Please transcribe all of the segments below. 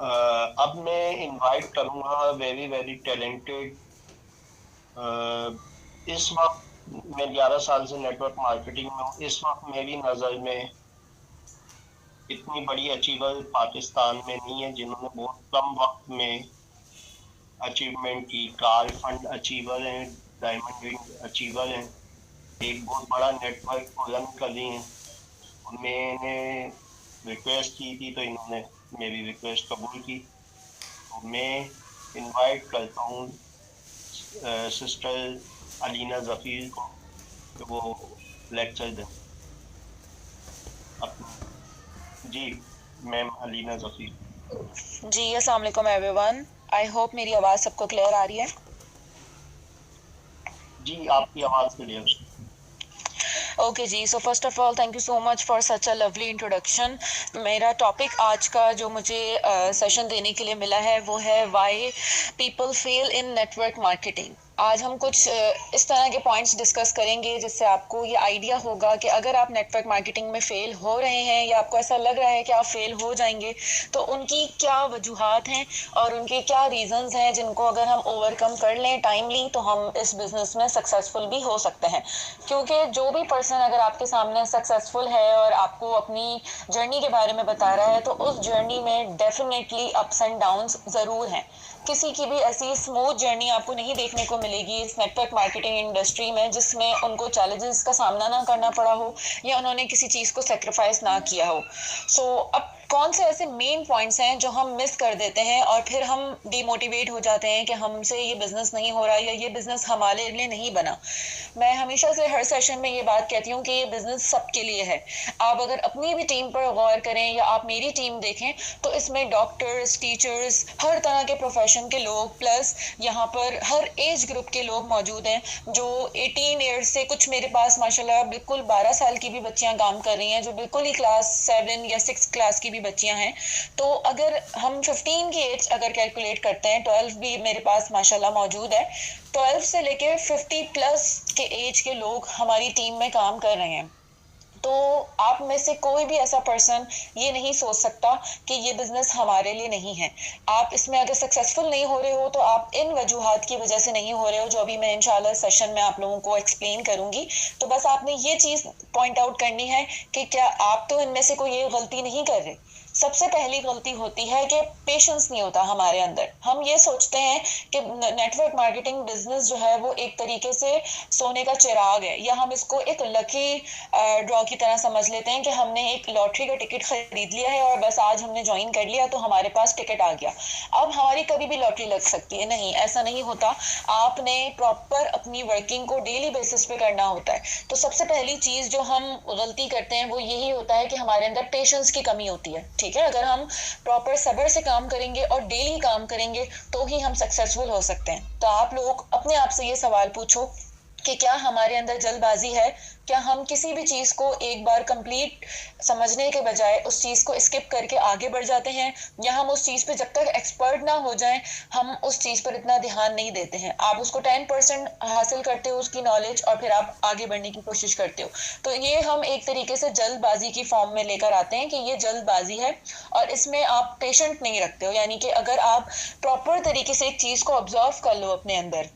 अब मैं इनवाइट करूंगा वेरी वेरी टैलेंटेड। इस वक्त मैं 11 साल से नेटवर्क मार्केटिंग में हूँ। इस वक्त मेरी नज़र में इतनी बड़ी अचीवर पाकिस्तान में नहीं है जिन्होंने बहुत कम वक्त में अचीवमेंट की। कार्ल फंड अचीवर हैं, डायमंड रिंग अचीवर हैं, एक बहुत बड़ा नेटवर्क को रन कर रही हैं। मैंने रिक्वेस्ट की थी तो इन्होंने मेरी रिक्वेस्ट कबूल की। तो मैं इनवाइट करता हूँ सिस्टर अलीना जफीर को कि वो लेक्चर दें अपनी। जी, मैम अलीना जफीर। जी अस्सलाम वालेकुम एवरीवन। आई होप मेरी आवाज़ सबको क्लियर आ रही है। जी, आपकी आवाज़ क्लियर। ओके जी, so first of all thank you so much for such a lovely introduction. मेरा टॉपिक आज का जो मुझे सेशन देने के लिए मिला है वो है why people fail in network marketing. आज हम कुछ इस तरह के पॉइंट्स डिस्कस करेंगे जिससे आपको ये आइडिया होगा कि अगर आप नेटवर्क मार्केटिंग में फ़ेल हो रहे हैं या आपको ऐसा लग रहा है कि आप फेल हो जाएंगे तो उनकी क्या वजूहात हैं और उनके क्या रीजंस हैं जिनको अगर हम ओवरकम कर लें टाइमली तो हम इस बिज़नेस में सक्सेसफुल भी हो सकते हैं। क्योंकि जो भी पर्सन अगर आपके सामने सक्सेसफुल है और आपको अपनी जर्नी के बारे में बता रहा है तो उस जर्नी में डेफिनेटली अप्स एंड डाउन्स ज़रूर हैं। किसी की भी ऐसी स्मूथ जर्नी आपको नहीं देखने को मिलेगी इस नेटवर्क मार्केटिंग इंडस्ट्री में जिसमें उनको चैलेंजेस का सामना ना करना पड़ा हो या उन्होंने किसी चीज़ को सेक्रीफाइस ना किया हो। अब कौन से ऐसे मेन पॉइंट्स हैं जो हम मिस कर देते हैं और फिर हम डिमोटिवेट हो जाते हैं कि हमसे ये बिज़नेस नहीं हो रहा या ये बिज़नेस हमारे लिए नहीं बना। मैं हमेशा से हर सेशन में ये बात कहती हूँ कि ये बिज़नेस सबके लिए है। आप अगर अपनी भी टीम पर गौर करें या आप मेरी टीम देखें तो इसमें डॉक्टर्स, टीचर्स, हर तरह के प्रोफेशन के लोग प्लस यहाँ पर हर एज ग्रुप के लोग मौजूद हैं जो 18 ईयर्स से कुछ मेरे पास माशाल्लाह बिल्कुल 12 साल की भी बच्चियाँ काम कर रही हैं जो बिल्कुल ही क्लास 7 या 6 क्लास की भी बच्चियाँ हैं। तो अगर हम 15 की एज अगर कैलकुलेट करते हैं 12 भी मेरे पास माशाल्लाह मौजूद है। 12 से लेकर 50 प्लस के एज के लोग हमारी टीम में काम कर रहे हैं। तो आप में से कोई भी ऐसा पर्सन ये नहीं सोच सकता कि ये बिजनेस हमारे लिए नहीं है। आप इसमें अगर सक्सेसफुल नहीं हो रहे हो तो आप इन वजूहात की वजह से नहीं हो रहे हो जो अभी मैं इंशाल्लाह सेशन में आप लोगों को एक्सप्लेन करूंगी। तो बस आपने ये चीज़ पॉइंट आउट करनी है कि क्या आप तो इनमें से कोई ये गलती नहीं कर रहे। सबसे पहली गलती होती है कि पेशेंस नहीं होता हमारे अंदर। हम ये सोचते हैं कि नेटवर्क मार्केटिंग बिजनेस जो है वो एक तरीके से सोने का चिराग है या हम इसको एक लकी ड्रॉ की तरह समझ लेते हैं कि हमने एक लॉटरी का टिकट खरीद लिया है और बस आज हमने ज्वाइन कर लिया तो हमारे पास टिकट आ गया। अब हमारी कभी भी लॉटरी लग सकती है, नहीं ऐसा नहीं होता। आपने प्रॉपर अपनी वर्किंग को डेली बेसिस पे करना होता है। तो सबसे पहली चीज़ जो हम गलती करते हैं वो यही होता है कि हमारे अंदर पेशेंस की कमी होती है। ठीक है, अगर हम प्रॉपर सब्र से काम करेंगे और डेली काम करेंगे तो ही हम सक्सेसफुल हो सकते हैं। तो आप लोग अपने आप से ये सवाल पूछो कि क्या हमारे अंदर जल्दबाजी है। क्या हम किसी भी चीज़ को एक बार कंप्लीट समझने के बजाय उस चीज़ को स्किप करके आगे बढ़ जाते हैं या हम उस चीज़ पे जब तक एक्सपर्ट ना हो जाएं हम उस चीज़ पर इतना ध्यान नहीं देते हैं। आप उसको 10% हासिल करते हो उसकी नॉलेज और फिर आप आगे बढ़ने की कोशिश करते हो। तो ये हम एक तरीके से जल्दबाजी की फॉर्म में लेकर आते हैं कि ये जल्दबाजी है और इसमें आप पेशेंट नहीं रखते हो। यानी कि अगर आप प्रॉपर तरीके से एक चीज़ को ऑब्जर्व कर लो अपने अंदर।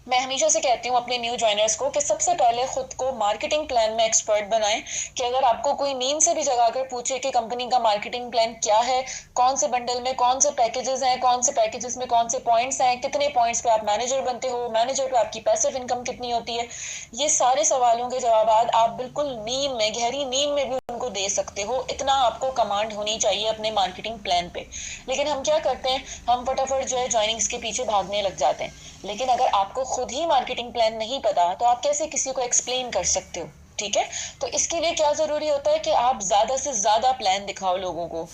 मैं हमेशा से कहती हूँ अपने न्यू ज्वाइनर्स को कि सबसे पहले खुद को मार्केटिंग प्लान में एक्सपर्ट बनाएं। कि अगर आपको कोई नींद से भी जगाकर पूछे कि कंपनी का मार्केटिंग प्लान क्या है, कौन से बंडल में कौन से पैकेजेस हैं, कौन से पैकेजेस में कौन से पॉइंट्स हैं, कितने पॉइंट्स पे आप मैनेजर बनते हो, मैनेजर पे आपकी पैसिव इनकम कितनी होती है, ये सारे सवालों के जवाब आप बिल्कुल नींद में, गहरी नींद में भी उनको दे सकते हो। इतना आपको कमांड होनी चाहिए अपने मार्केटिंग प्लान पे। लेकिन हम क्या करते हैं, हम फटाफट जो है ज्वाइनिंग्स के पीछे भागने लग जाते हैं। लेकिन अगर आपको खुद ही मार्केटिंग प्लान नहीं पता तो आप कैसे किसी को एक्सप्लेन कर सकते हो। ठीक है, तो इसके लिए क्या जरूरी होता है कि आप ज्यादा से ज्यादा प्लान दिखाओ लोगों को।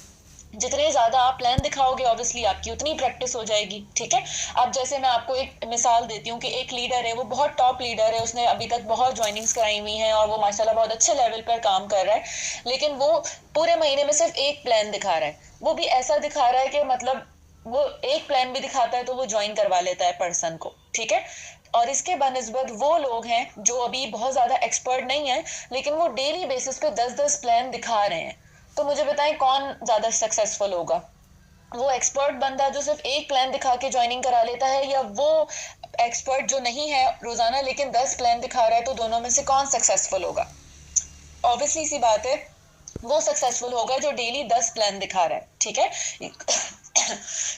जितने ज्यादा आप प्लान दिखाओगे ऑब्वियसली आपकी उतनी प्रैक्टिस हो जाएगी। ठीक है, अब जैसे मैं आपको एक मिसाल देती हूँ कि एक लीडर है, वो बहुत टॉप लीडर है, उसने अभी तक बहुत ज्वाइनिंग्स कराई हुई हैं और वो माशाल्लाह बहुत अच्छे लेवल पर काम कर रहा है। लेकिन वो पूरे महीने में सिर्फ एक प्लान दिखा रहा है। वो भी ऐसा दिखा रहा है कि मतलब वो एक प्लान भी दिखाता है तो वो ज्वाइन करवा लेता है पर्सन को। ठीक है, और इसके बनस्बत वो लोग हैं जो अभी बहुत ज़्यादा एक्सपर्ट नहीं है लेकिन वो डेली बेसिस पे 10-10 प्लान दिखा रहे हैं। तो मुझे बताएं कौन ज़्यादा सक्सेसफुल होगा। वो एक्सपर्ट बंदा जो सिर्फ एक प्लान दिखा के ज्वाइनिंग करा लेता है, या वो एक्सपर्ट जो नहीं है रोजाना लेकिन 10 प्लान दिखा रहा है, तो दोनों में से कौन सक्सेसफुल होगा? ऑब्वियसली सी बात है, वो सक्सेसफुल होगा जो डेली 10 प्लान दिखा रहा है, ठीक है।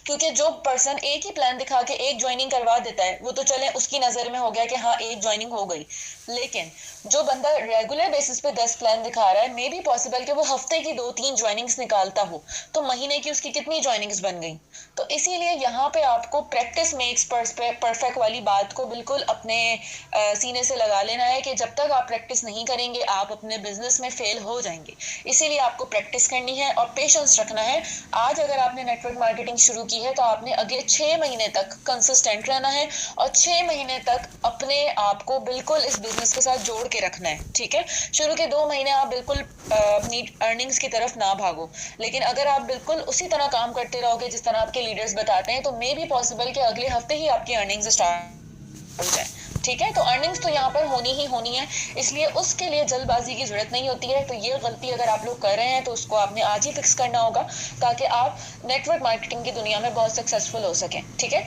क्योंकि जो पर्सन एक ही प्लान दिखा के एक ज्वाइनिंग करवा देता है, वो तो चले उसकी नजर में हो गया कि हाँ एक ज्वाइनिंग हो गई, लेकिन जो बंदा रेगुलर बेसिस पे 10 प्लान दिखा रहा है, मे बी पॉसिबल कि वो हफ्ते की 2-3 ज्वाइनिंग्स निकालता हो, तो महीने की उसकी कितनी ज्वाइनिंग्स बन गई? तो इसीलिए यहाँ पे आपको प्रैक्टिस मेक्स परफेक्ट वाली बात को बिल्कुल अपने सीने से लगा लेना है कि जब तक आप प्रैक्टिस नहीं करेंगे आप अपने बिजनेस में फेल हो जाएंगे। इसीलिए आपको प्रैक्टिस करनी है और पेशेंस रखना है। आज अगर आपने नेटवर्क मार्केटिंग शुरू की है तो आपने अगले 6 महीने तक कंसिस्टेंट रहना है और 6 महीने तक अपने आप को बिल्कुल इस बिजनेस के साथ जोड़ के रखना है, ठीक है। शुरू के 2 महीने आप बिल्कुल अपनी अर्निंग्स की तरफ ना भागो, लेकिन अगर आप बिल्कुल उसी तरह काम करते रहोगे जिस तरह आपके लीडर्स बताते हैं, तो मे बी पॉसिबल कि अगले हफ्ते ही आपकी अर्निंग्स स्टार्ट हो जाए, ठीक है। तो अर्निंग्स तो यहाँ पर होनी ही होनी है, इसलिए उसके लिए जल्दबाजी की जरूरत नहीं होती है। तो ये गलती अगर आप लोग कर रहे हैं तो उसको आपने आज ही फिक्स करना होगा, ताकि आप नेटवर्क मार्केटिंग की दुनिया में बहुत सक्सेसफुल हो सकें, ठीक है।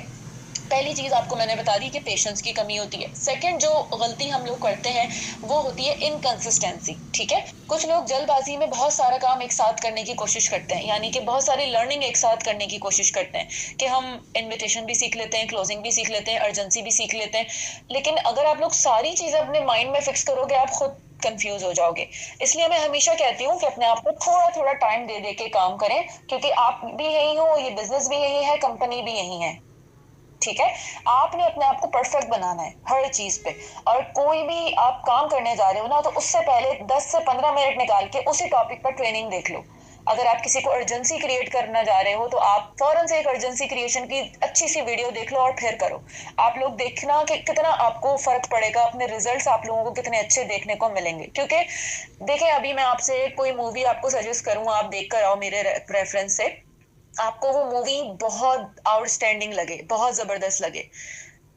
पहली चीज आपको मैंने बता दी कि पेशेंस की कमी होती है। सेकंड जो गलती हम लोग करते हैं वो होती है इनकंसिस्टेंसी, ठीक है। कुछ लोग जल्दबाजी में बहुत सारा काम एक साथ करने की कोशिश करते हैं, यानी कि बहुत सारी लर्निंग एक साथ करने की कोशिश करते हैं कि हम इनविटेशन भी सीख लेते हैं, क्लोजिंग भी सीख लेते हैं, अर्जेंसी भी सीख लेते हैं। लेकिन अगर आप लोग सारी चीजें अपने माइंड में फिक्स करोगे, आप खुद कंफ्यूज हो जाओगे। इसलिए मैं हमेशा कहती हूँ कि अपने आप को थोड़ा थोड़ा टाइम दे दे के काम करें, क्योंकि आप भी यही हो, ये बिजनेस भी यही है, कंपनी भी यही है, ठीक है। आपने अपने आप को परफेक्ट बनाना है हर चीज पे, और कोई भी आप काम करने जा रहे हो ना, तो उससे पहले 10 से 15 मिनट निकाल के उसी टॉपिक पर ट्रेनिंग देख लो। अगर आप किसी को अर्जेंसी क्रिएट करना जा रहे हो तो आप फौरन से एक अर्जेंसी क्रिएशन की अच्छी सी वीडियो देख लो और फिर करो। आप लोग देखना कि कितना आपको फर्क पड़ेगा, अपने रिजल्ट्स आप लोगों को कितने अच्छे देखने को मिलेंगे। क्योंकि देखें, अभी मैं आपसे कोई मूवी आपको सजेस्ट करूँ, आप देख कर आओ मेरे रेफरेंस से, आपको वो मूवी बहुत आउटस्टैंडिंग लगे, बहुत जबरदस्त लगे।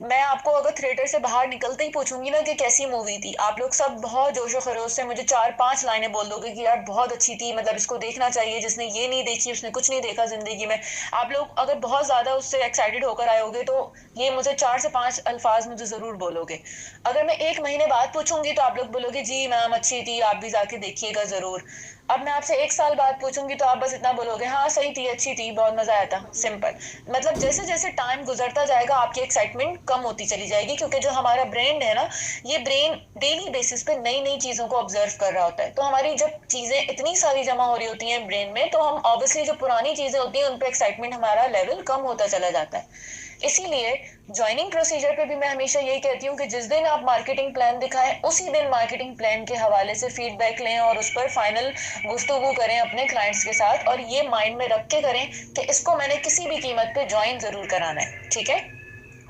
मैं आपको अगर थिएटर से बाहर निकलते ही पूछूंगी ना कि कैसी मूवी थी, आप लोग सब बहुत जोशो खरोश से मुझे 4-5 लाइनें बोल दोगे कि यार बहुत अच्छी थी, मतलब इसको देखना चाहिए, जिसने ये नहीं देखी उसने कुछ नहीं देखा जिंदगी में। आप लोग अगर बहुत ज्यादा उससे एक्साइटेड होकर आए होगे तो ये मुझे 4 से 5 अल्फाज मुझे जरूर बोलोगे। अगर मैं 1 महीने बाद पूछूंगी तो आप लोग बोलोगे जी मैम अच्छी थी, आप भी जाके देखिएगा जरूर। अब मैं आपसे 1 साल बाद पूछूंगी तो आप बस इतना बोलोगे हाँ सही थी, अच्छी थी, बहुत मजा आया था, सिंपल। मतलब जैसे जैसे टाइम गुजरता जाएगा आपकी एक्साइटमेंट कम होती चली जाएगी, क्योंकि जो हमारा ब्रेन है ना, ये ब्रेन डेली बेसिस पे नई नई चीजों को ऑब्जर्व कर रहा होता है। तो हमारी जब चीजें इतनी सारी जमा हो रही होती हैं ब्रेन में, तो हम ऑब्वियसली जो पुरानी चीजें होती हैं उन पे एक्साइटमेंट हमारा लेवल कम होता चला जाता है। इसीलिए ज्वाइनिंग प्रोसीजर पे भी मैं हमेशा यही कहती हूँ कि जिस दिन आप मार्केटिंग प्लान दिखाएं, उसी दिन मार्केटिंग प्लान के हवाले से फीडबैक लें और उस पर फाइनल गुफ्तगू करें अपने क्लाइंट्स के साथ, और ये माइंड में रख के करें कि इसको मैंने किसी भी कीमत पे ज्वाइन जरूर कराना है, ठीक है।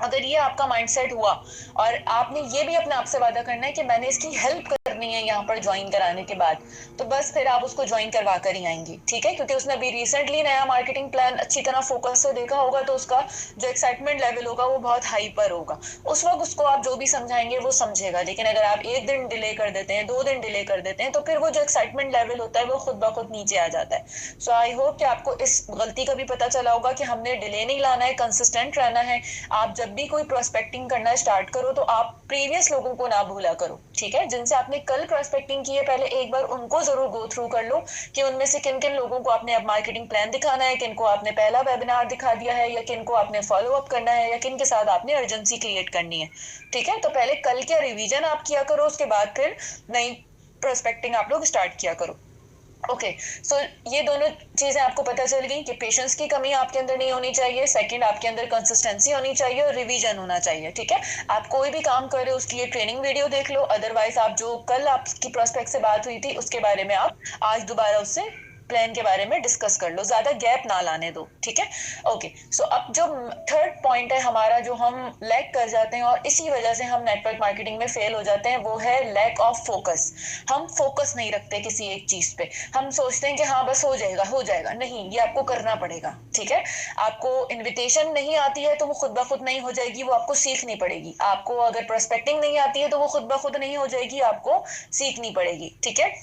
अगर ये आपका माइंडसेट हुआ और आपने ये भी अपने आप से वादा करना है कि मैंने इसकी हेल्प करनी है यहाँ पर ज्वाइन कराने के बाद, तो बस फिर आप उसको ज्वाइन करवा कर ही आएंगी, ठीक है। क्योंकि उसने अभी रिसेंटली नया मार्केटिंग प्लान अच्छी तरह फोकस से देखा होगा, तो उसका जो एक्साइटमेंट लेवल होगा वो बहुत हाई पर होगा। उस वक्त उसको आप जो भी समझाएंगे वो समझेगा। लेकिन अगर आप 1 दिन डिले कर देते हैं, 2 दिन डिले कर देते हैं, तो फिर वो जो एक्साइटमेंट लेवल होता है वो खुद ब खुद नीचे आ जाता है। सो आई होप कि आपको इस गलती का भी पता चला होगा कि हमने डिले नहीं लाना है, कंसिस्टेंट रहना है। आप जब भी कोई प्रोस्पेक्टिंग करना स्टार्ट करो तो आप प्रीवियस लोगों को ना भूला करो, ठीक है। जिनसे आपने कल प्रोस्पेक्टिंग की है, पहले एक बार उनको जरूर गो थ्रू कर लो कि उनमें से किन किन लोगों को आपने अब मार्केटिंग प्लान दिखाना है, किन को आपने पहला वेबिनार दिखा दिया है, या किन को आपने फॉलो अप करना है, या किन के साथ आपने अर्जेंसी क्रिएट करनी है, ठीक है। तो पहले कल का रिवीजन आप किया करो, उसके बाद फिर नई प्रोस्पेक्टिंग आप लोग स्टार्ट किया करो। ओके, सो ये दोनों चीजें आपको पता चल गई कि पेशेंस की कमी आपके अंदर नहीं होनी चाहिए, सेकंड आपके अंदर कंसिस्टेंसी होनी चाहिए, और रिवीजन होना चाहिए, ठीक है। आप कोई भी काम कर रहे हो उसकी ट्रेनिंग वीडियो देख लो, अदरवाइज आप जो कल आपकी प्रोस्पेक्ट से बात हुई थी उसके बारे में आप आज दोबारा उससे प्लान के बारे में डिस्कस कर लो, ज्यादा गैप ना लाने दो, ठीक है। ओके, सो अब जो थर्ड पॉइंट है हमारा, जो हम लैक कर जाते हैं और इसी वजह से हम नेटवर्क मार्केटिंग में फेल हो जाते हैं, वो है लैक ऑफ फोकस। हम फोकस नहीं रखते किसी एक चीज पे, हम सोचते हैं कि हाँ बस हो जाएगा हो जाएगा। नहीं, ये आपको करना पड़ेगा, ठीक है। आपको इन्विटेशन नहीं आती है तो वो खुद ब खुद नहीं हो जाएगी, वो आपको सीखनी पड़ेगी। आपको अगर प्रोस्पेक्टिंग नहीं आती है तो वो खुद ब खुद नहीं हो जाएगी, आपको सीखनी पड़ेगी, ठीक है।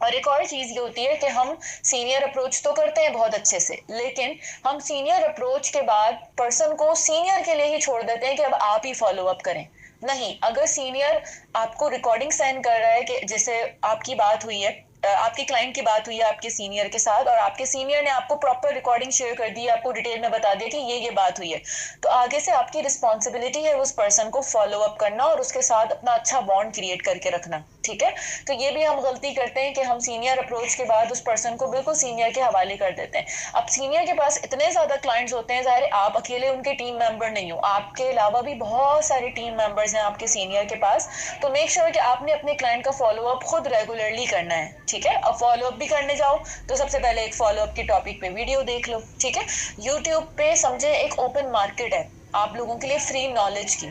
और एक और चीज ये होती है कि हम सीनियर अप्रोच तो करते हैं बहुत अच्छे से, लेकिन हम सीनियर अप्रोच के बाद पर्सन को सीनियर के लिए ही छोड़ देते हैं कि अब आप ही फॉलो अप करें। नहीं, अगर सीनियर आपको रिकॉर्डिंग सेंड कर रहा है कि जैसे आपकी बात हुई है, आपके क्लाइंट की बात हुई है आपके सीनियर के साथ, और आपके सीनियर ने आपको प्रॉपर रिकॉर्डिंग शेयर कर दी है, आपको डिटेल में बता दिया कि ये बात हुई है, तो आगे से आपकी रिस्पॉन्सिबिलिटी है उस पर्सन को फॉलो अप करना और उसके साथ अपना अच्छा बॉन्ड क्रिएट करके रखना। ठीक है, तो ये भी हम गलती करते हैं कि हम सीनियर अप्रोच के बाद उस पर्सन को बिल्कुल सीनियर के हवाले कर देते हैं। अब सीनियर के पास इतने ज्यादा क्लाइंट्स होते हैं, ज़ाहिर है आप अकेले उनके टीम मेंबर नहीं हो, आपके अलावा भी बहुत सारे टीम मेंबर्स हैं आपके सीनियर के पास, तो मेक श्योर कि आपने अपने क्लाइंट का फॉलो अप खुद रेगुलरली करना है। ठीक है, अब फॉलो अप भी करने जाओ तो सबसे पहले एक फॉलो अप की टॉपिक पे वीडियो देख लो। ठीक है, यूट्यूब पे समझे एक ओपन मार्केट है आप लोगों के लिए फ्री नॉलेज की,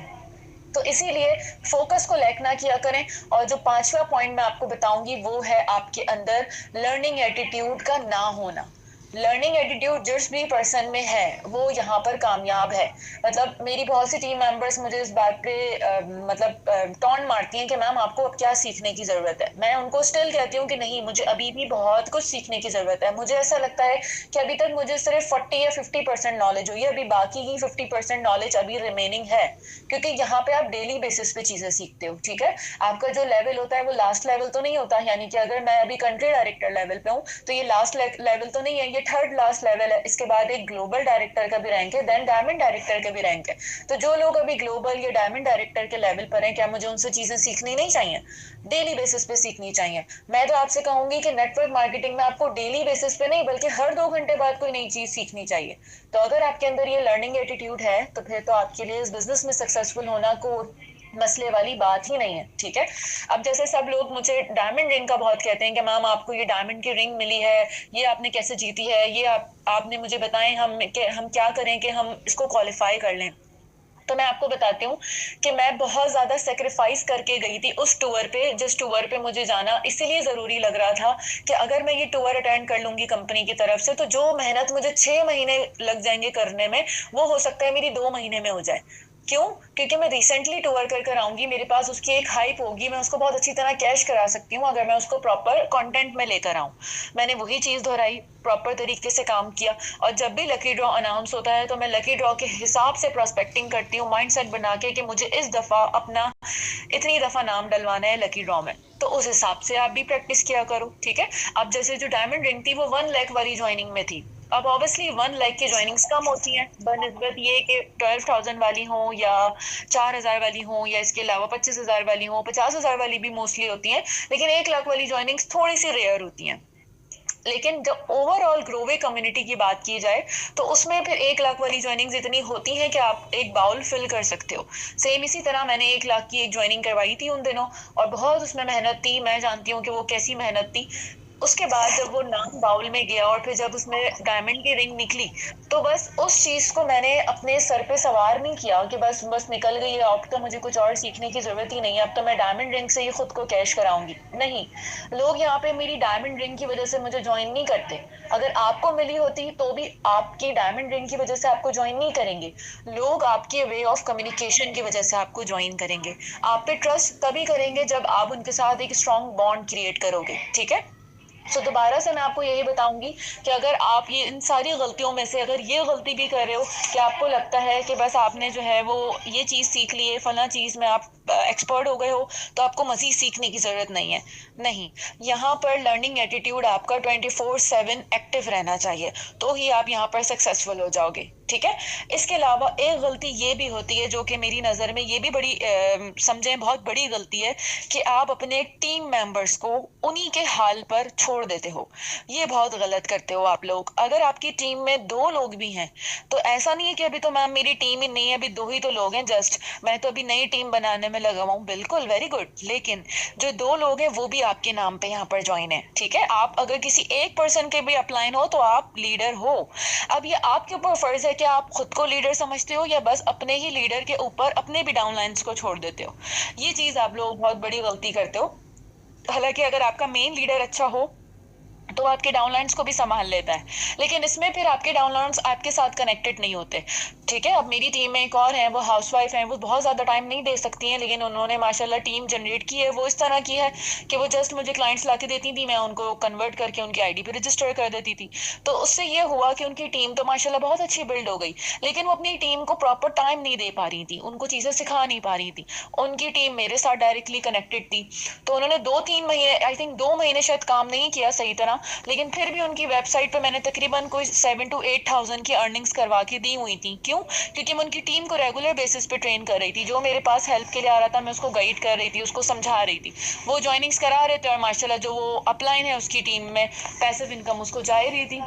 तो इसीलिए फोकस को लैक ना किया करें। और जो पांचवा पॉइंट मैं आपको बताऊंगी वो है आपके अंदर लर्निंग एटीट्यूड का ना होना। लर्निंग एटीट्यूड जिस भी पर्सन में है वो यहाँ पर कामयाब है। मतलब मेरी बहुत सी टीम मेंबर्स मुझे इस बात पे टॉन्ट मारती हैं कि मैम आपको अब क्या सीखने की जरूरत है। मैं उनको स्टिल कहती हूँ कि नहीं, मुझे अभी भी बहुत कुछ सीखने की जरूरत है। मुझे ऐसा लगता है कि अभी तक मुझे सिर्फ 40 या 50% नॉलेज हुई है, अभी बाकी की 50% नॉलेज अभी रिमेनिंग है, क्योंकि यहाँ पे आप डेली बेसिस पे चीजें सीखते हो। ठीक है, आपका जो लेवल होता है वो लास्ट लेवल तो नहीं होता, यानी कि अगर मैं अभी कंट्री डायरेक्टर लेवल पे हूँ तो ये लास्ट लेवल तो नहीं है, ये थर्ड लास्ट लेवल है। इसके बाद एक ग्लोबल डायरेक्टर का भी रैंक है, देन डायमंड डायरेक्टर का भी रैंक है। तो जो लोग अभी ग्लोबल या डायमंड डायरेक्टर के लेवल पर हैं, क्या मुझे उनसे चीजें सीखनी नहीं चाहिए? डेली बेसिस पे सीखनी चाहिए। मैं तो आपसे कहूंगी कि नेटवर्क मार्केटिंग में आपको डेली बेसिस पे नहीं बल्कि हर 2 घंटे बाद कोई नई चीज सीखनी चाहिए। तो अगर आपके अंदर ये लर्निंग एटीट्यूड है तो फिर तो आपके लिए इस बिजनेस में सक्सेसफुल होना को मसले वाली बात ही नहीं है। ठीक है, अब जैसे सब लोग मुझे डायमंड रिंग का बहुत कहते हैं कि मैम आपको ये डायमंड की रिंग मिली है, ये आपने कैसे जीती है, ये आपने मुझे बताएं हम क्या करें कि हम इसको क्वालिफाई कर लें। तो मैं आपको बताती हूँ कि मैं बहुत ज्यादा सेक्रीफाइस करके गई थी उस टूर पे, जिस टूर पे मुझे जाना इसीलिए जरूरी लग रहा था कि अगर मैं ये टूर अटेंड कर लूंगी कंपनी की तरफ से तो जो मेहनत मुझे 6 महीने लग जाएंगे करने में, वो हो सकता है मेरी 2 महीने में हो जाए। क्यों? क्योंकि मैं रिसेंटली टूर कर आऊंगी, मेरे पास उसकी एक हाइप होगी, मैं उसको बहुत अच्छी तरह कैश करा सकती हूँ अगर मैं उसको प्रॉपर कंटेंट में लेकर आऊँ। मैंने वही चीज दोहराई, प्रॉपर तरीके से काम किया, और जब भी लकी ड्रॉ अनाउंस होता है तो मैं लकी ड्रॉ के हिसाब से प्रोस्पेक्टिंग करती हूँ, माइंडसेट बना के कि मुझे इस दफा अपना इतनी दफा नाम डलवाना है लकी ड्रॉ में, तो उस हिसाब से आप भी प्रैक्टिस किया करो। ठीक है, अब जैसे जो डायमंड रिंग थी वो 1 लाख वाली ज्वाइनिंग में थी, अब ऑब्वियसली 1 लाख की ज्वाइनिंग्स कम होती हैं बनस्बत ये कि 12,000 वाली हो या 4,000 वाली हो या इसके अलावा 25,000 वाली हो, 50,000 वाली भी मोस्टली होती हैं, लेकिन 1 लाख वाली ज्वाइनिंग्स थोड़ी सी रेयर होती हैं। लेकिन जब ओवरऑल ग्रोवे कम्युनिटी की बात की जाए तो उसमें फिर 1 लाख वाली ज्वाइनिंग्स इतनी होती हैं कि आप एक बाउल फिल कर सकते हो। सेम इसी तरह मैंने 1 लाख की एक ज्वाइनिंग करवाई थी उन दिनों, और बहुत उसमें मेहनत थी, मैं जानती हूँ कि वो कैसी मेहनत थी। उसके बाद जब वो नाम बाउल में गया और फिर जब उसमें डायमंड की रिंग निकली, तो बस उस चीज को मैंने अपने सर पे सवार नहीं किया कि बस बस निकल गई है, अब तो मुझे कुछ और सीखने की जरूरत ही नहीं है, अब तो मैं डायमंड रिंग से ही खुद को कैश कराऊंगी। नहीं, लोग यहाँ पे मेरी डायमंड रिंग की वजह से मुझे ज्वाइन नहीं करते। अगर आपको मिली होती तो भी आपकी डायमंड रिंग की वजह से आपको ज्वाइन नहीं करेंगे। लोग आपके वे ऑफ कम्युनिकेशन की वजह से आपको ज्वाइन करेंगे। आप पे ट्रस्ट तभी करेंगे जब आप उनके साथ एक स्ट्रॉन्ग बॉन्ड क्रिएट करोगे। ठीक है, तो दोबारा से मैं आपको यही बताऊंगी कि अगर आप ये इन सारी गलतियों में से अगर ये गलती भी कर रहे हो कि आपको लगता है कि बस आपने जो है वो ये चीज़ सीख ली है, फला चीज़ में आप एक्सपर्ट हो गए हो तो आपको मज़ीद सीखने की ज़रूरत नहीं है। नहीं, यहाँ पर लर्निंग एटीट्यूड आपका 24/7 एक्टिव रहना चाहिए, तो ही आप यहाँ पर सक्सेसफुल हो जाओगे। ठीक है, इसके अलावा एक गलती ये भी होती है जो कि मेरी नज़र में ये भी बड़ी समझें बहुत बड़ी गलती है कि आप अपने टीम मेंबर्स को उन्हीं के हाल पर छोड़ देते हो। ये बहुत गलत करते हो आप लोग। अगर आपकी टीम में 2 लोग भी हैं तो ऐसा नहीं है कि अभी तो मैम मेरी टीम ही नहीं है, अभी 2 ही तो लोग हैं, जस्ट मैं तो अभी नई टीम बनाने में लगा हुआ हूँ, बिल्कुल वेरी गुड, लेकिन जो 2 लोग हैं वो भी आपके नाम पे यहाँ पर ज्वाइन है। ठीक है, आप अगर किसी एक पर्सन के भी अपलाइन हो तो आप लीडर हो। अब ये आपके ऊपर फर्ज है कि आप खुद को लीडर समझते हो या बस अपने ही लीडर के ऊपर अपने भी डाउनलाइंस को छोड़ देते हो। ये चीज आप लोग बहुत बड़ी गलती करते हो। हालांकि अगर आपका मेन लीडर अच्छा हो तो आपके डाउनलाइंस को भी संभाल लेता है। लेकिन इसमें फिर आपके डाउनलाइंस आपके साथ कनेक्टेड नहीं होते, ठीक है। अब मेरी टीम में एक और है, वो हाउसवाइफ है, वो बहुत ज़्यादा टाइम नहीं दे सकती हैं, लेकिन उन्होंने माशाल्लाह टीम जनरेट की है वो इस तरह की है कि वो जस्ट मुझे क्लाइंट्स ला के देती थी, मैं उनको कन्वर्ट करके उनकी आईडी पे रजिस्टर कर देती थी। तो उससे ये हुआ कि उनकी टीम तो माशाल्लाह बहुत अच्छी बिल्ड हो गई, लेकिन वो अपनी टीम को प्रॉपर टाइम नहीं दे पा रही थी, उनको चीज़ें सिखा नहीं पा रही थी। उनकी टीम मेरे साथ डायरेक्टली कनेक्टेड थी, तो उन्होंने 2-3 महीने, आई थिंक 2 महीने शायद काम नहीं किया सही तरह, लेकिन फिर भी उनकी वेबसाइट पे मैंने तकरीबन कोई 7 to 8 थाउजेंड की अर्निंग्स करवा के दी हुई थी। क्यों? क्योंकि मैं उनकी टीम को रेगुलर बेसिस पे ट्रेन कर रही थी, जो मेरे पास हेल्प के लिए आ रहा था मैं उसको गाइड कर रही थी, उसको समझा रही थी, वो ज्वाइनिंग्स करा रहे थे, और माशाल्लाह जो वो अपलाइन है उसकी टीम में पैसिव इनकम उसको जा रही थी।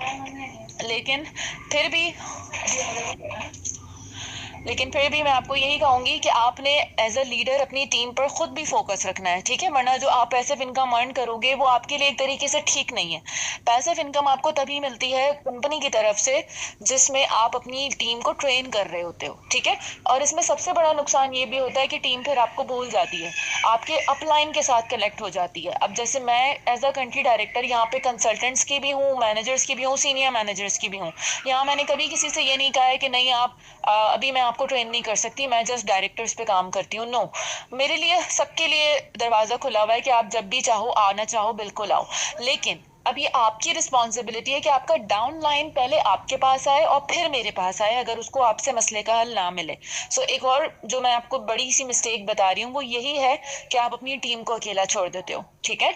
लेकिन फिर भी मैं आपको यही कहूंगी कि आपने एज अ लीडर अपनी टीम पर खुद भी फोकस रखना है, ठीक है, वरना जो आप पैसिव इनकम अर्न करोगे वो आपके लिए एक तरीके से ठीक नहीं है। पैसिव इनकम आपको तभी मिलती है कंपनी की तरफ से जिसमें आप अपनी टीम को ट्रेन कर रहे होते हो, ठीक है। और इसमें सबसे बड़ा नुकसान ये भी होता है कि टीम फिर आपको भूल जाती है, आपके अपलाइन के साथ कनेक्ट हो जाती है। अब जैसे मैं एज अ कंट्री डायरेक्टर यहाँ पे कंसल्टेंट्स की भी हूँ, मैनेजर्स की भी हूँ, सीनियर मैनेजर्स की भी हूँ। यहाँ मैंने कभी किसी से ये नहीं कहा है कि नहीं आप अभी मैं आपको ट्रेन नहीं कर सकती, मैं जस्ट डायरेक्टर्स पे काम करती हूँ। नो, मेरे लिए सबके लिए दरवाज़ा खुला हुआ है कि आप जब भी चाहो, आना चाहो बिल्कुल आओ। लेकिन अब ये आपकी रिस्पॉन्सिबिलिटी है कि आपका डाउन लाइन पहले आपके पास आए और फिर मेरे पास आए, अगर उसको आपसे मसले का हल ना मिले। सो एक और जो मैं आपको बड़ी सी मिस्टेक बता रही हूँ वो यही है कि आप अपनी टीम को अकेला छोड़ देते हो, ठीक है।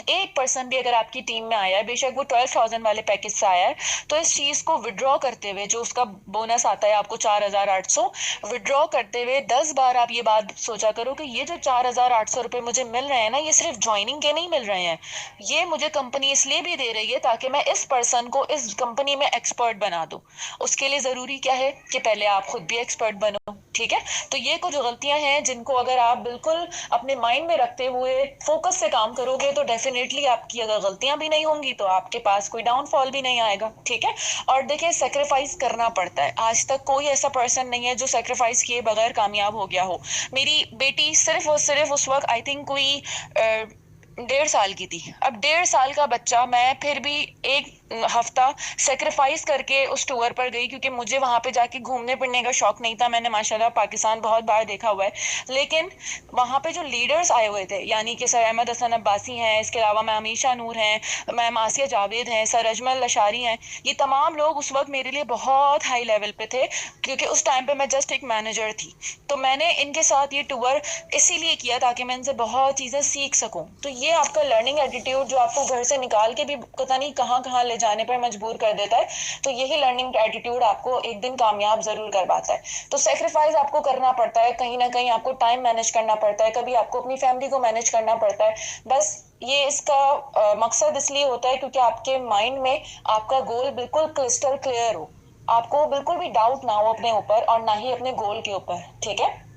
एक पर्सन भी अगर आपकी टीम में आया है, बेशक वो 12,000 वाले पैकेज से आया है, तो इस चीज को विड्रॉ करते हुए जो उसका बोनस आता है आपको 4,800, विड्रॉ करते हुए 10 बार आप ये बात सोचा करो कि ये जो 4,800 रुपये मुझे मिल रहे हैं ना, ये सिर्फ ज्वाइनिंग के नहीं मिल रहे हैं, ये मुझे कंपनी इसलिए भी दे रही है ताकि मैं इस पर्सन को इस कंपनी में एक्सपर्ट बना दूं। उसके लिए जरूरी क्या है कि पहले आप खुद भी एक्सपर्ट बनो, ठीक है। तो ये कुछ गलतियां हैं जिनको अगर आप बिल्कुल अपने माइंड में रखते हुए फोकस से काम करोगे तो डेफिनेटली आपकी अगर गलतियां भी नहीं होंगी तो आपके पास कोई डाउनफॉल भी नहीं आएगा, ठीक है। और देखिए, सेक्रीफाइस करना पड़ता है, आज तक कोई ऐसा पर्सन नहीं है जो सेक्रीफाइस किए बगैर कामयाब हो गया हो। मेरी बेटी सिर्फ और सिर्फ उस वक्त आई थिंक कोई 1.5 साल की थी। अब 1.5 साल का बच्चा, मैं फिर भी एक हफ्ता सेक्रीफाइस करके उस टूर पर गई, क्योंकि मुझे वहां पे जाके घूमने फिरने का शौक नहीं था। मैंने माशाल्लाह पाकिस्तान बहुत बार देखा हुआ है, लेकिन वहां पे जो लीडर्स आए हुए थे, यानी कि सर अहमद हसन अब्बासी हैं, इसके अलावा मैम ईशा नूर हैं, मैम आसिया जावेद हैं, सर अजमल लशारी हैं, ये तमाम लोग उस वक्त मेरे लिए बहुत हाई लेवल पे थे, क्योंकि उस टाइम पे मैं जस्ट एक मैनेजर थी। तो मैंने इनके साथ ये टूर इसीलिए किया ताकि मैं इनसे बहुत चीजें सीख सकूं। तो ये आपका लर्निंग एटीट्यूड जो आपको घर से निकाल के भी पता नहीं कहाँ कहाँ ले जाने पर मजबूर कर देता है, तो यही लर्निंग एटीट्यूड आपको एक दिन कामयाब जरूर करवाता है। तो सेक्रीफाइस आपको करना पड़ता है, कहीं ना कहीं आपको टाइम मैनेज करना पड़ता है, कभी आपको अपनी फैमिली को मैनेज करना पड़ता है। बस ये इसका मकसद इसलिए होता है क्योंकि आपके माइंड में आपका गोल बिल्कुल क्रिस्टल क्लियर हो, आपको बिल्कुल भी डाउट ना हो अपने ऊपर और ना ही अपने गोल के ऊपर, ठीक है।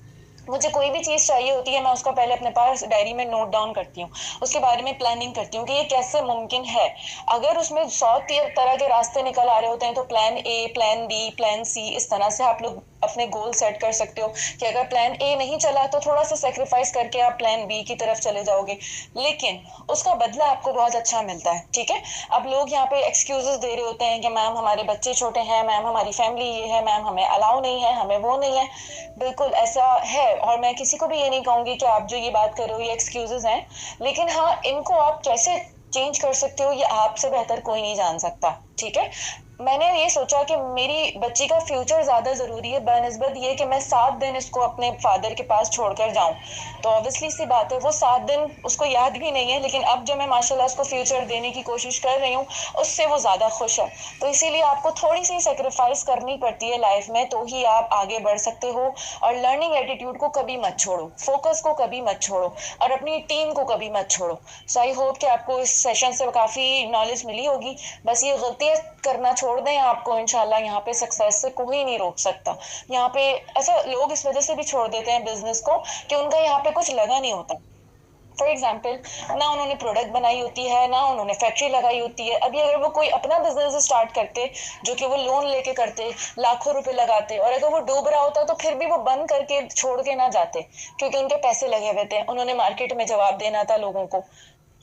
मुझे कोई भी चीज चाहिए होती है, मैं उसको पहले अपने पास डायरी में नोट डाउन करती हूँ, उसके बारे में प्लानिंग करती हूँ कि ये कैसे मुमकिन है। अगर उसमें 100 तरह के रास्ते निकल आ रहे होते हैं तो plan A, plan B, plan C, इस तरह से आप लोग अपने गोल सेट कर सकते हो कि अगर प्लान ए नहीं चला तो थोड़ा सा सेक्रीफाइस करके आप प्लान बी की तरफ चले जाओगे, लेकिन उसका बदला आपको बहुत अच्छा मिलता है, ठीक है। अब लोग यहाँ पे एक्सक्यूजेस दे रहे होते हैं कि मैम हमारे बच्चे छोटे हैं, मैम हमारी फैमिली ये है, मैम हमें अलाउ नहीं है, हमें वो नहीं है। बिल्कुल ऐसा है, और मैं किसी को भी ये नहीं कहूंगी कि आप जो ये बात कर रहे हो ये एक्सक्यूजेस हैं, लेकिन हाँ, इनको आप कैसे चेंज कर सकते हो ये आपसे बेहतर कोई नहीं जान सकता, ठीक है। मैंने ये सोचा कि मेरी बच्ची का फ्यूचर ज्यादा जरूरी है बनस्बत ये कि मैं 7 दिन इसको अपने फादर के पास छोड़कर जाऊं। तो ऑब्वियसली सी बात है वो 7 दिन उसको याद भी नहीं है, लेकिन अब जो मैं माशाल्लाह उसको फ्यूचर देने की कोशिश कर रही हूँ उससे वो ज्यादा खुश है। तो इसीलिए आपको थोड़ी सी सेक्रीफाइस करनी पड़ती है लाइफ में, तो ही आप आगे बढ़ सकते हो। और लर्निंग एटीट्यूड को कभी मत छोड़ो, फोकस को कभी मत छोड़ो, और अपनी टीम को कभी मत छोड़ो। सो आई होप कि आपको इस सेशन से काफी नॉलेज मिली होगी। बस ये गलतियां करना छोड़ दें, आपको इंशाल्लाह यहाँ पे सक्सेस से कोई नहीं रोक सकता। यहाँ पे ऐसा लोग इस वजह से भी छोड़ देते हैं बिजनेस को कि उनका यहाँ पे कुछ लगा नहीं होता। फॉर एग्जाम्पल, ना उन्होंने प्रोडक्ट बनाई होती है, ना उन्होंने फैक्ट्री लगाई होती है। अभी अगर वो कोई अपना बिजनेस स्टार्ट करते जो कि वो लोन लेके करते, लाखों रुपए लगाते, और अगर वो डूब रहा होता तो फिर भी वो बंद करके छोड़ के ना जाते, क्योंकि उनके पैसे लगे हुए थे, उन्होंने मार्केट में जवाब देना था लोगों को।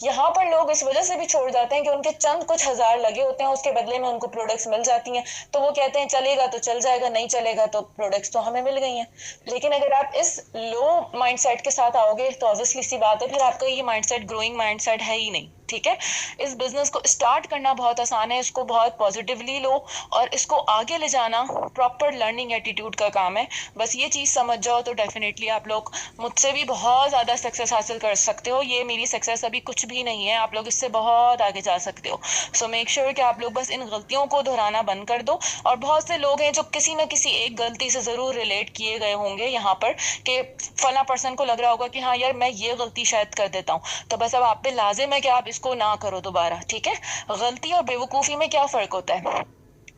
यहाँ पर लोग इस वजह से भी छोड़ जाते हैं कि उनके चंद कुछ हजार लगे होते हैं, उसके बदले में उनको प्रोडक्ट्स मिल जाती हैं, तो वो कहते हैं चलेगा तो चल जाएगा, नहीं चलेगा तो प्रोडक्ट्स तो हमें मिल गई हैं। लेकिन अगर आप इस लो माइंडसेट के साथ आओगे तो ऑब्वियसली सी बात है, फिर आपका ये माइंडसेट ग्रोइंग माइंडसेट है ही नहीं। ठीक है, इस बिजनेस को स्टार्ट करना बहुत आसान है, इसको बहुत पॉजिटिवली लो, और इसको आगे ले जाना प्रॉपर लर्निंग एटीट्यूड का काम है। बस ये चीज समझ जाओ तो डेफिनेटली आप लोग मुझसे भी बहुत ज्यादा सक्सेस हासिल कर सकते हो। ये मेरी सक्सेस अभी कुछ भी नहीं है, आप लोग इससे बहुत आगे जा सकते हो। सो मेक श्योर कि आप लोग बस इन गलतियों को दोहराना बंद कर दो। और बहुत से लोग हैं जो किसी न किसी एक गलती से जरूर रिलेट किए गए होंगे यहाँ पर, कि फला पर्सन को लग रहा होगा कि हाँ यार मैं ये गलती शायद कर देता हूँ, तो बस अब आप पे लाजिम है कि आप इसको ना करो दोबारा। ठीक है, गलती और बेवकूफ़ी में क्या फ़र्क होता है?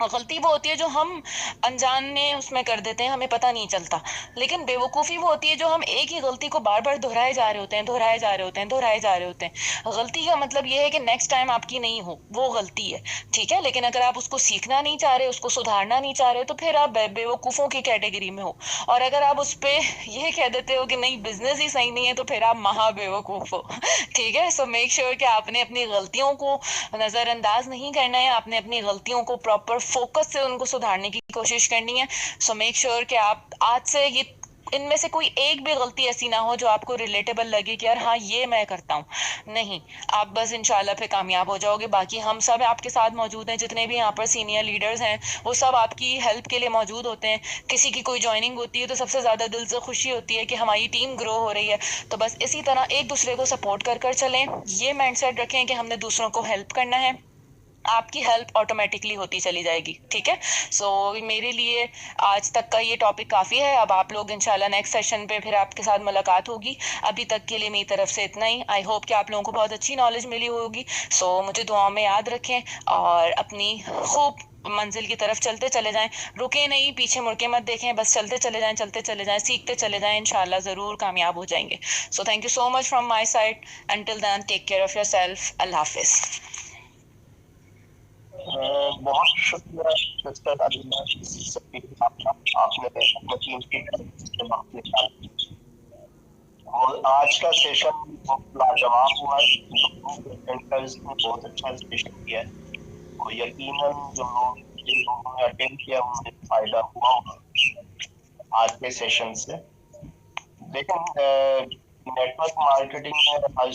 गलती वो होती है जो हम अनजाने उसमें कर देते हैं, हमें पता नहीं चलता। लेकिन बेवकूफ़ी वो होती है जो हम एक ही गलती को बार बार दोहराए जा रहे होते हैं, दोहराए जा रहे होते हैं, दोहराए जा रहे होते हैं। गलती का मतलब ये है कि नेक्स्ट टाइम आपकी नहीं हो, वो गलती है। ठीक है, लेकिन अगर आप उसको सीखना नहीं चाह रहे, उसको सुधारना नहीं चाह रहे, तो फिर आप बेवकूफ़ों की कैटेगरी में हो। और अगर आप उस पर ये कह देते हो कि नहीं बिजनेस ही सही नहीं है, तो फिर आप महा बेवकूफ़ हो। ठीक है, सो मेक श्योर कि आपने अपनी गलतियों को नजरअंदाज नहीं करना है, आपने अपनी गलतियों को प्रॉपर फोकस से उनको सुधारने की कोशिश करनी है। सो मेक श्योर कि आप आज से ये इनमें से कोई एक भी गलती ऐसी ना हो जो आपको रिलेटेबल लगे कि यार हाँ ये मैं करता हूँ। नहीं, आप बस इंशाल्लाह फिर कामयाब हो जाओगे। बाकी हम सब आपके साथ मौजूद हैं, जितने भी यहाँ पर सीनियर लीडर्स हैं वो सब आपकी हेल्प के लिए मौजूद होते हैं। किसी की कोई ज्वाइनिंग होती है तो सबसे ज़्यादा दिल से खुशी होती है कि हमारी टीम ग्रो हो रही है। तो बस इसी तरह एक दूसरे को सपोर्ट कर कर चलें, ये माइंडसेट रखें कि हमने दूसरों को हेल्प करना है, आपकी हेल्प ऑटोमेटिकली होती चली जाएगी। ठीक है, सो मेरे लिए आज तक का ये टॉपिक काफ़ी है। अब आप लोग इंशाल्लाह नेक्स्ट सेशन पे फिर आपके साथ मुलाकात होगी। अभी तक के लिए मेरी तरफ से इतना ही। आई होप कि आप लोगों को बहुत अच्छी नॉलेज मिली होगी। सो मुझे दुआओं में याद रखें और अपनी खूब मंजिल की तरफ चलते चले जाएं, रुके नहीं, पीछे मुड़ के मत देखें, बस चलते चले जाएं, चलते चले जाएं, सीखते चले जाएं, इंशाल्लाह ज़रूर कामयाब हो जाएंगे। So thank you so much from my side. Until then take care of yourself. अल्लाह हाफिज़। बहुत शुक्रिया सिस्टर अलीना, आपने अपनी टीम की तरफ से वक्त निकाला और आज का सेशन बहुत लाजवाब हुआ है। दोनों प्रेजेंटर्स ने बहुत अच्छा सेशन किया है और यकीनन जो लोग जिन लोगों ने अटेंड किया उन्हें फायदा हुआ होगा आज के सेशन से। लेकिन नेटवर्क मार्केटिंग में आज